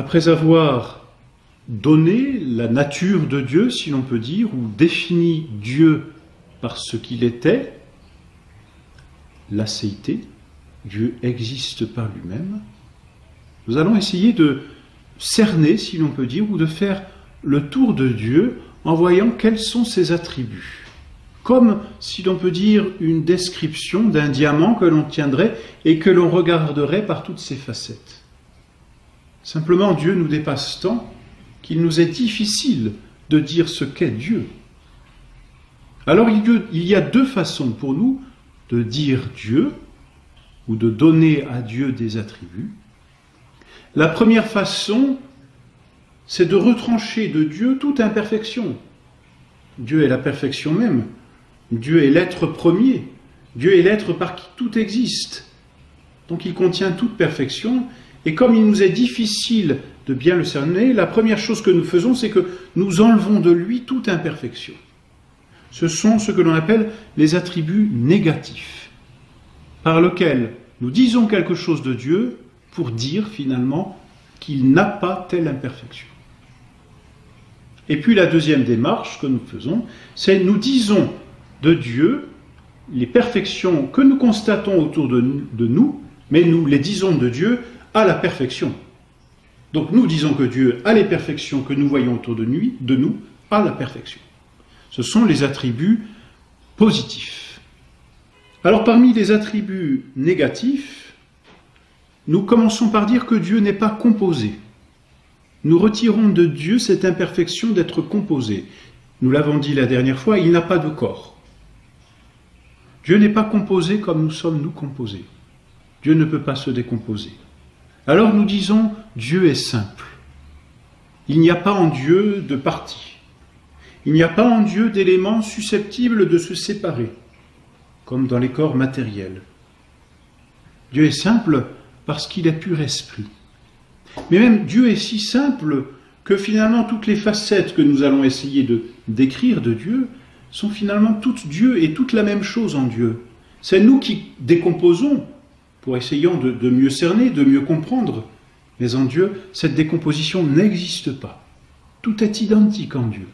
après avoir donné la nature de Dieu, si l'on peut dire, ou défini Dieu par ce qu'il était, l'acéité, Dieu existe par lui-même, nous allons essayer de cerner, si l'on peut dire, ou de faire le tour de Dieu en voyant quels sont ses attributs. Comme, si l'on peut dire, une description d'un diamant que l'on tiendrait et que l'on regarderait par toutes ses facettes. Simplement, Dieu nous dépasse tant qu'il nous est difficile de dire ce qu'est Dieu. Alors, il y a deux façons pour nous de dire Dieu, ou de donner à Dieu des attributs. La première façon, c'est de retrancher de Dieu toute imperfection. Dieu est la perfection même. Dieu est l'être premier. Dieu est l'être par qui tout existe. Donc il contient toute perfection. Et comme il nous est difficile de bien le cerner, la première chose que nous faisons, c'est que nous enlevons de lui toute imperfection. Ce sont ce que l'on appelle les attributs négatifs, par lesquels nous disons quelque chose de Dieu pour dire finalement qu'il n'a pas telle imperfection. Et puis la deuxième démarche que nous faisons, c'est nous disons de Dieu les perfections que nous constatons autour de nous, mais nous les disons de Dieu à la perfection. Donc nous disons que Dieu a les perfections que nous voyons autour de nous à la perfection. Ce sont les attributs positifs. Alors parmi les attributs négatifs, nous commençons par dire que Dieu n'est pas composé. Nous retirons de Dieu cette imperfection d'être composé. Nous l'avons dit la dernière fois, il n'a pas de corps. Dieu n'est pas composé comme nous sommes nous composés. Dieu ne peut pas se décomposer. Alors nous disons, Dieu est simple. Il n'y a pas en Dieu de parties. Il n'y a pas en Dieu d'éléments susceptibles de se séparer, comme dans les corps matériels. Dieu est simple parce qu'il est pur esprit. Mais même Dieu est si simple que finalement toutes les facettes que nous allons essayer de décrire de Dieu sont finalement toutes Dieu et toute la même chose en Dieu. C'est nous qui décomposons pour essayer de mieux cerner, de mieux comprendre. Mais en Dieu, cette décomposition n'existe pas. Tout est identique en Dieu.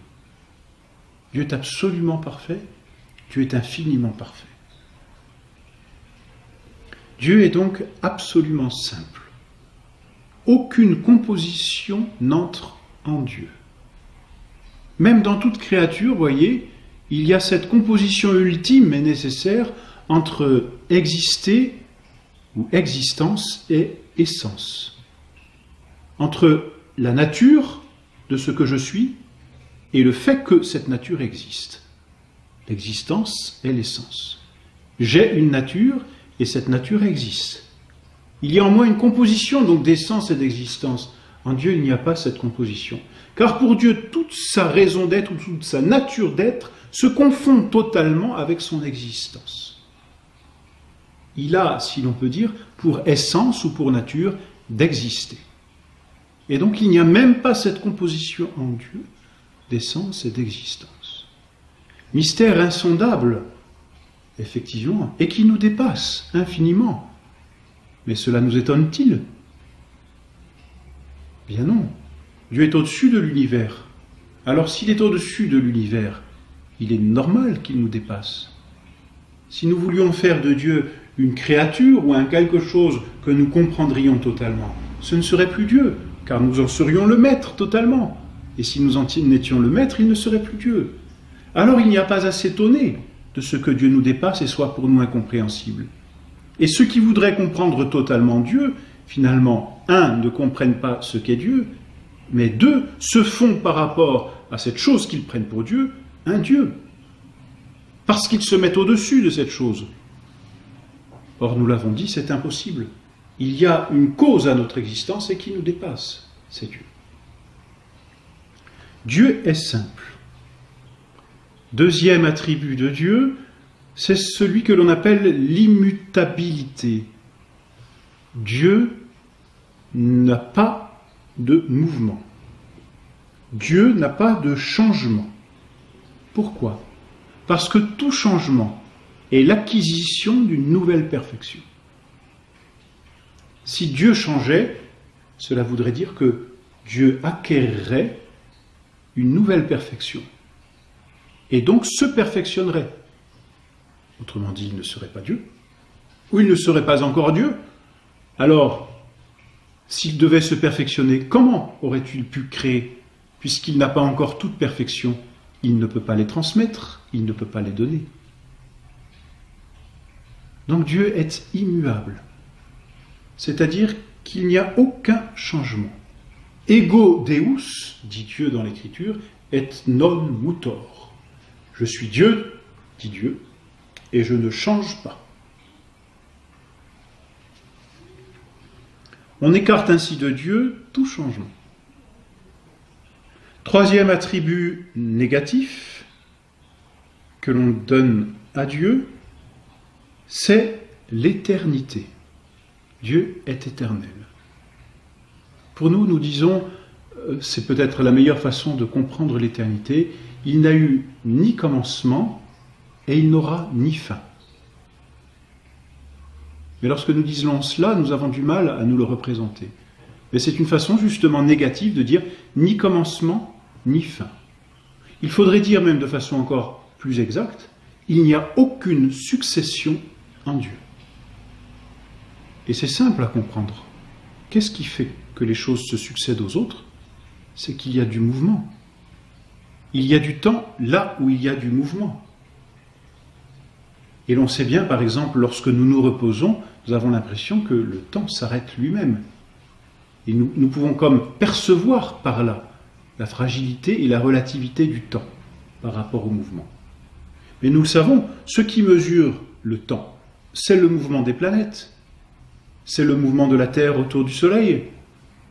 Dieu est absolument parfait, Dieu est infiniment parfait. Dieu est donc absolument simple. Aucune composition n'entre en Dieu. Même dans toute créature, voyez, il y a cette composition ultime et nécessaire entre exister ou existence et essence. Entre la nature de ce que je suis et le fait que cette nature existe. L'existence est l'essence. J'ai une nature et cette nature existe. Il y a en moi une composition donc d'essence et d'existence. En Dieu, il n'y a pas cette composition. Car pour Dieu, toute sa raison d'être ou toute sa nature d'être se confond totalement avec son existence. Il a, si l'on peut dire, pour essence ou pour nature, d'exister. Et donc il n'y a même pas cette composition en Dieu d'essence et d'existence. Mystère insondable, effectivement, et qui nous dépasse infiniment. Mais cela nous étonne-t-il? Bien non. Dieu est au-dessus de l'univers. Alors s'il est au-dessus de l'univers, il est normal qu'il nous dépasse. Si nous voulions faire de Dieu une créature ou un quelque chose que nous comprendrions totalement, ce ne serait plus Dieu, car nous en serions le maître totalement. Et si nous en étions le maître, il ne serait plus Dieu. Alors il n'y a pas à s'étonner de ce que Dieu nous dépasse et soit pour nous incompréhensible. Et ceux qui voudraient comprendre totalement Dieu, finalement, un, ne comprennent pas ce qu'est Dieu, mais deux, se font par rapport à cette chose qu'ils prennent pour Dieu, un Dieu. Parce qu'ils se mettent au-dessus de cette chose. Or, nous l'avons dit, c'est impossible. Il y a une cause à notre existence et qui nous dépasse, c'est Dieu. Dieu est simple. Deuxième attribut de Dieu, c'est celui que l'on appelle l'immutabilité. Dieu n'a pas de mouvement. Dieu n'a pas de changement. Pourquoi? Parce que tout changement est l'acquisition d'une nouvelle perfection. Si Dieu changeait, cela voudrait dire que Dieu acquerrait une nouvelle perfection. Et donc se perfectionnerait. Autrement dit, il ne serait pas Dieu. Ou il ne serait pas encore Dieu. Alors, s'il devait se perfectionner, comment aurait-il pu créer? Puisqu'il n'a pas encore toute perfection, il ne peut pas les transmettre, il ne peut pas les donner. Donc Dieu est immuable. C'est-à-dire qu'il n'y a aucun changement. Ego Deus, dit Dieu dans l'Écriture, et non mutor. Je suis Dieu, dit Dieu, et je ne change pas. On écarte ainsi de Dieu tout changement. Troisième attribut négatif que l'on donne à Dieu, c'est l'éternité. Dieu est éternel. Pour nous, nous disons, c'est peut-être la meilleure façon de comprendre l'éternité, il n'a eu ni commencement et il n'aura ni fin. Mais lorsque nous disons cela, nous avons du mal à nous le représenter. Mais c'est une façon justement négative de dire ni commencement ni fin. Il faudrait dire même de façon encore plus exacte, il n'y a aucune succession en Dieu. Et c'est simple à comprendre. Qu'est-ce qui fait que les choses se succèdent aux autres? C'est qu'il y a du mouvement. Il y a du temps là où il y a du mouvement. Et l'on sait bien, par exemple, lorsque nous nous reposons, nous avons l'impression que le temps s'arrête lui-même. Et nous pouvons comme percevoir par là la fragilité et la relativité du temps par rapport au mouvement. Mais nous le savons, ce qui mesure le temps, c'est le mouvement des planètes, c'est le mouvement de la Terre autour du Soleil,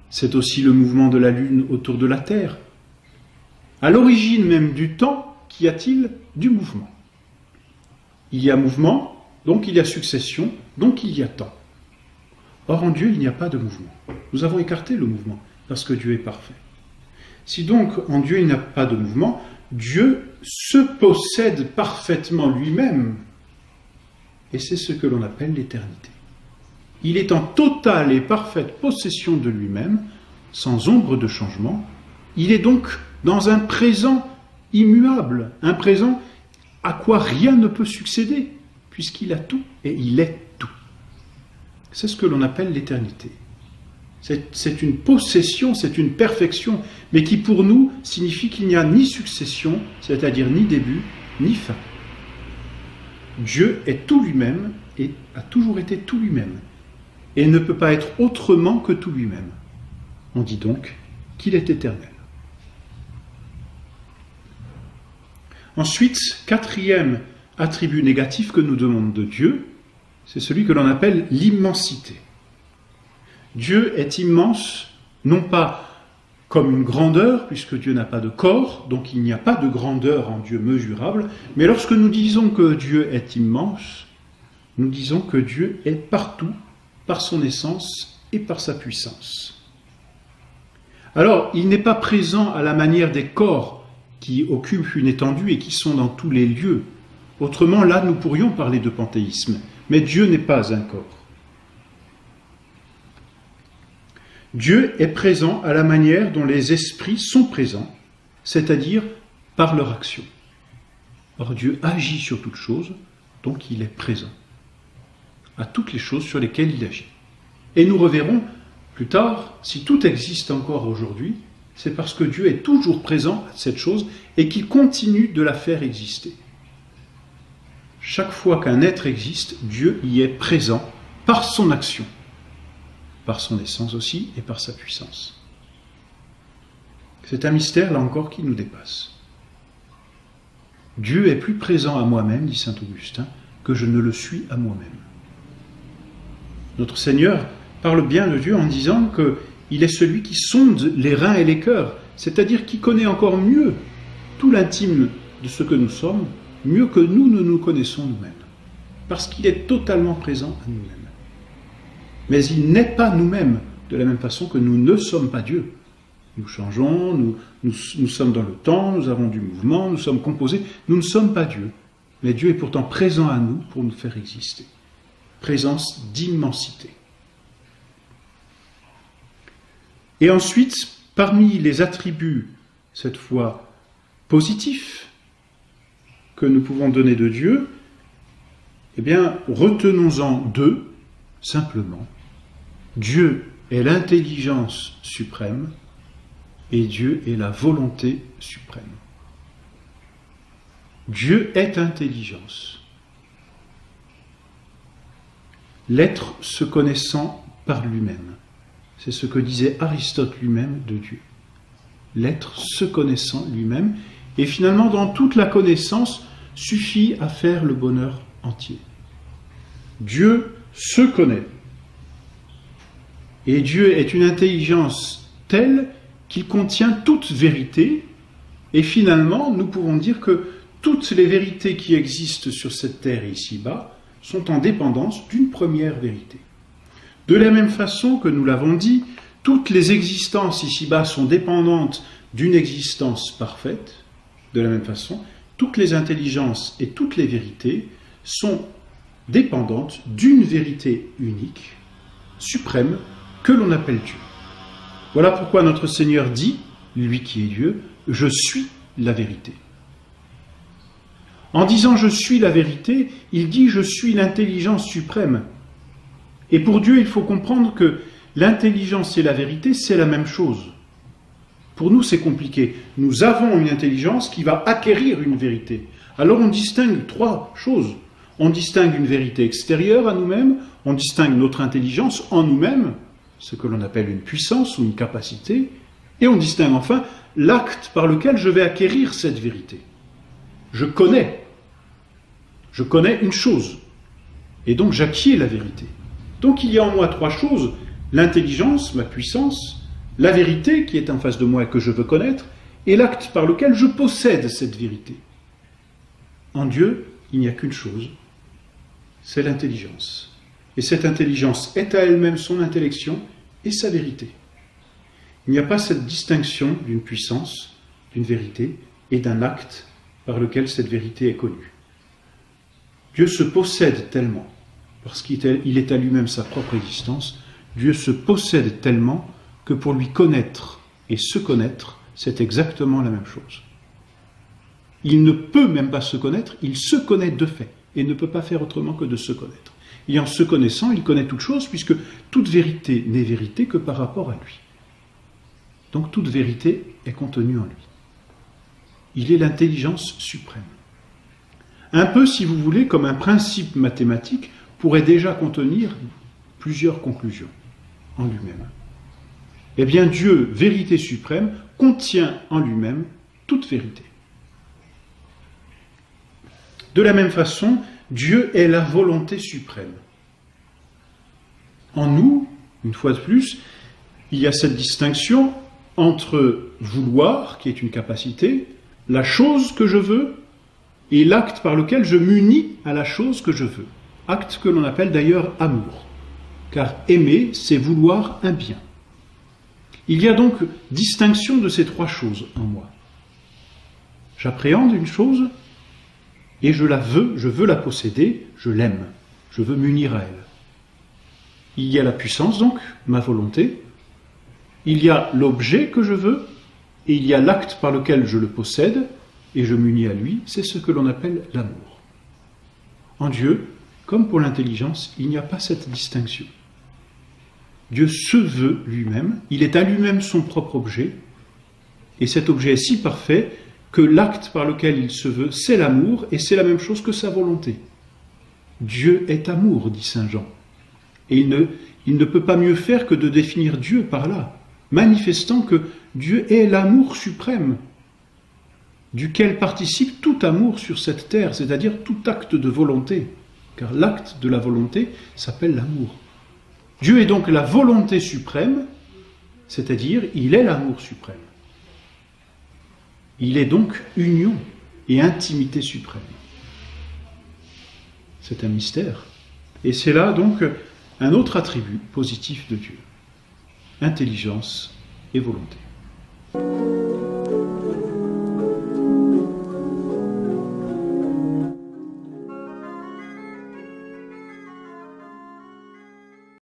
c'est aussi le mouvement de la Lune autour de la Terre. À l'origine même du temps, qu'y a-t-il? Du mouvement. Il y a mouvement, donc il y a succession, donc il y a temps. Or en Dieu, il n'y a pas de mouvement. Nous avons écarté le mouvement, parce que Dieu est parfait. Si donc en Dieu il n'y a pas de mouvement, Dieu se possède parfaitement lui-même, et c'est ce que l'on appelle l'éternité. Il est en totale et parfaite possession de lui-même, sans ombre de changement. Il est donc dans un présent immuable, un présent à quoi rien ne peut succéder, puisqu'il a tout et il est tout. C'est ce que l'on appelle l'éternité. C'est une possession, c'est une perfection, mais qui pour nous signifie qu'il n'y a ni succession, c'est-à-dire ni début, ni fin. Dieu est tout lui-même et a toujours été tout lui-même, et ne peut pas être autrement que tout lui-même. On dit donc qu'il est éternel. Ensuite, quatrième attribut négatif que nous demandons de Dieu, c'est celui que l'on appelle l'immensité. Dieu est immense, non pas comme une grandeur, puisque Dieu n'a pas de corps, donc il n'y a pas de grandeur en Dieu mesurable, mais lorsque nous disons que Dieu est immense, nous disons que Dieu est partout, par son essence et par sa puissance. Alors, il n'est pas présent à la manière des corps qui occupent une étendue et qui sont dans tous les lieux. Autrement, là, nous pourrions parler de panthéisme, mais Dieu n'est pas un corps. Dieu est présent à la manière dont les esprits sont présents, c'est-à-dire par leur action. Or, Dieu agit sur toutes choses, donc il est présent à toutes les choses sur lesquelles il agit. Et nous reverrons plus tard, si tout existe encore aujourd'hui, c'est parce que Dieu est toujours présent à cette chose et qu'il continue de la faire exister. Chaque fois qu'un être existe, Dieu y est présent par son action, par son essence aussi et par sa puissance. C'est un mystère, là encore, qui nous dépasse. Dieu est plus présent à moi-même, dit saint Augustin, que je ne le suis à moi-même. Notre Seigneur parle bien de Dieu en disant qu'il est celui qui sonde les reins et les cœurs, c'est-à-dire qui connaît encore mieux tout l'intime de ce que nous sommes, mieux que nous ne nous connaissons nous-mêmes, parce qu'il est totalement présent à nous-mêmes. Mais il n'est pas nous-mêmes, de la même façon que nous ne sommes pas Dieu. Nous changeons, nous sommes dans le temps, nous avons du mouvement, nous sommes composés, nous ne sommes pas Dieu. Mais Dieu est pourtant présent à nous pour nous faire exister. Présence d'immensité. Et ensuite, parmi les attributs, cette fois positifs, que nous pouvons donner de Dieu, eh bien, retenons-en deux, simplement. Dieu est l'intelligence suprême et Dieu est la volonté suprême. Dieu est intelligence. L'être se connaissant par lui-même. C'est ce que disait Aristote lui-même de Dieu. L'être se connaissant lui-même, et finalement, dans toute la connaissance, suffit à faire le bonheur entier. Dieu se connaît. Et Dieu est une intelligence telle qu'il contient toute vérité, et finalement, nous pouvons dire que toutes les vérités qui existent sur cette terre et ici-bas sont en dépendance d'une première vérité. De la même façon que nous l'avons dit, toutes les existences ici-bas sont dépendantes d'une existence parfaite. De la même façon, toutes les intelligences et toutes les vérités sont dépendantes d'une vérité unique, suprême, que l'on appelle Dieu. Voilà pourquoi notre Seigneur dit, lui qui est Dieu, « Je suis la vérité ». En disant « je suis la vérité », il dit « je suis l'intelligence suprême ». Et pour Dieu, il faut comprendre que l'intelligence et la vérité, c'est la même chose. Pour nous, c'est compliqué. Nous avons une intelligence qui va acquérir une vérité. Alors on distingue trois choses. On distingue une vérité extérieure à nous-mêmes, on distingue notre intelligence en nous-mêmes, ce que l'on appelle une puissance ou une capacité, et on distingue enfin l'acte par lequel je vais acquérir cette vérité. Je connais une chose, et donc j'acquiers la vérité. Donc il y a en moi trois choses, l'intelligence, ma puissance, la vérité qui est en face de moi et que je veux connaître, et l'acte par lequel je possède cette vérité. En Dieu, il n'y a qu'une chose, c'est l'intelligence. Et cette intelligence est à elle-même son intellection et sa vérité. Il n'y a pas cette distinction d'une puissance, d'une vérité et d'un acte par lequel cette vérité est connue. Dieu se possède tellement, parce qu'il est à lui-même sa propre existence, Dieu se possède tellement que pour lui connaître et se connaître, c'est exactement la même chose. Il ne peut même pas se connaître, il se connaît de fait, et ne peut pas faire autrement que de se connaître. Et en se connaissant, il connaît toute chose, puisque toute vérité n'est vérité que par rapport à lui. Donc toute vérité est contenue en lui. Il est l'intelligence suprême. Un peu, si vous voulez, comme un principe mathématique pourrait déjà contenir plusieurs conclusions en lui-même. Eh bien, Dieu, vérité suprême, contient en lui-même toute vérité. De la même façon, Dieu est la volonté suprême. En nous, une fois de plus, il y a cette distinction entre vouloir, qui est une capacité, la chose que je veux, et l'acte par lequel je m'unis à la chose que je veux. Acte que l'on appelle d'ailleurs amour. Car aimer, c'est vouloir un bien. Il y a donc distinction de ces trois choses en moi. J'appréhende une chose, et je veux la posséder, je l'aime, je veux m'unir à elle. Il y a la puissance donc, ma volonté, il y a l'objet que je veux, et il y a l'acte par lequel je le possède, et je m'unis à lui, c'est ce que l'on appelle l'amour. En Dieu, comme pour l'intelligence, il n'y a pas cette distinction. Dieu se veut lui-même, il est à lui-même son propre objet, et cet objet est si parfait que l'acte par lequel il se veut, c'est l'amour, et c'est la même chose que sa volonté. Dieu est amour, dit saint Jean. Et il ne peut pas mieux faire que de définir Dieu par là, manifestant que Dieu est l'amour suprême, duquel participe tout amour sur cette terre, c'est-à-dire tout acte de volonté, car l'acte de la volonté s'appelle l'amour. Dieu est donc la volonté suprême, c'est-à-dire il est l'amour suprême. Il est donc union et intimité suprême. C'est un mystère. Et c'est là donc un autre attribut positif de Dieu. Intelligence et volonté.